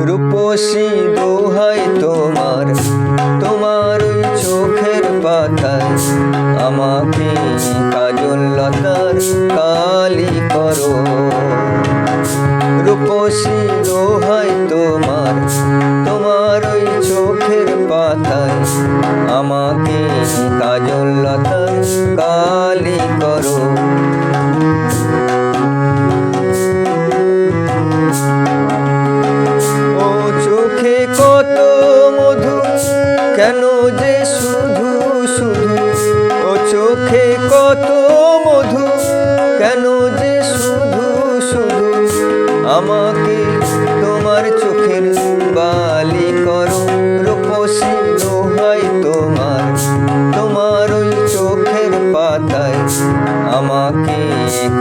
রূপসী দোহাই তোমার, তোমার ওই চোখের পাতায় আমাকে কাজল লতার কালি করো। রূপসী দোহাই তোমার, তোমার ওই চোখের পাতায় আমাকে কাজল লতার কালি করো। ও চোখে কত মধু, কেন যে শুধু শুধু, ও চোখে কত মধু, কেন যে শুধু শুধু আমাকে তোমার চোখের বালি করো। রূপসী দোহাই তোমার, তোমার ওই চোখের পাতায় আমাকে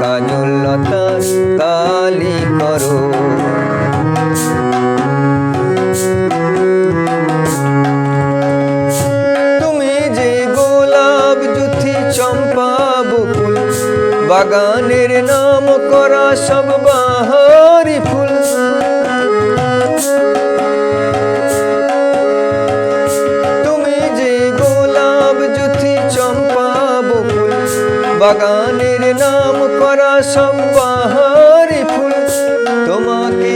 কাজল লতার কালি করো। তুমি যে গোলাপ জুথি চম্পা বকুল, বাগানের নাম করা সব বাহারি ফুল। তুমি যে গোলাপ জুথি চম্পা বকুল, বাগানের নাম করা সব বাহারি ফুল। তোমাকে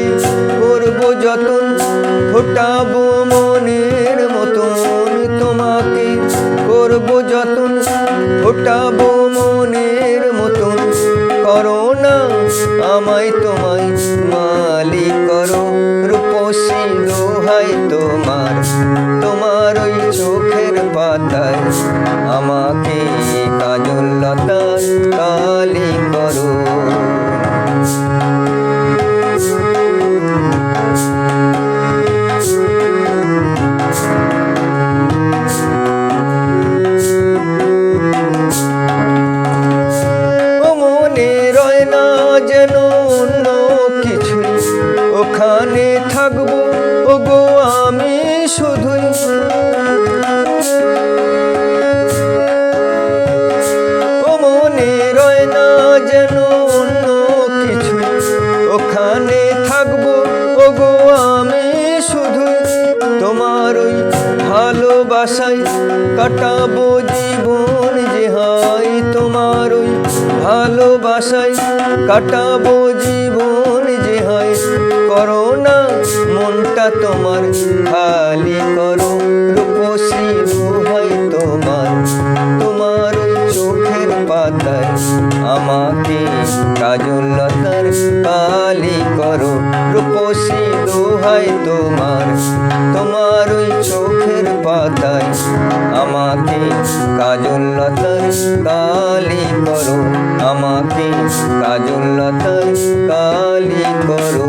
করবো যতন, ফোটাবো মনের মতন। তোমাকে করবো যতন, ফোটাবো মনের মতন। করো না আমায় তোমায় মালিক করো। রূপসী দোহাই তোমার, তোমার ওই চোখের পাতায় আমাকে কাজল লতার কালি করো। যেন অন্য কিছু, ওখানে থাকবো ওগো আমি শুধুই। ও মনে রয় না যেন অন্য কিছু, ওখানে থাকবো ওগো আমি শুধুই। তোমার ওই ভালোবাসায় কাটাবো জীবন যে হাই। তোমার ওই ভালোবাসায় কাটাবো জীবন যে হয়। করো না মনটা তোমার খালি করো। রূপসী দোহাই তোমার, তোমার ওই চোখের পাতায় আমাকে কাজল লতার কালি করো। রূপসী দোহাই তোমার, তোমার ওই চোখের পাতায় আমাকে কাজল লতার কালি করো। আমাকে কাজল লতার কালি করো।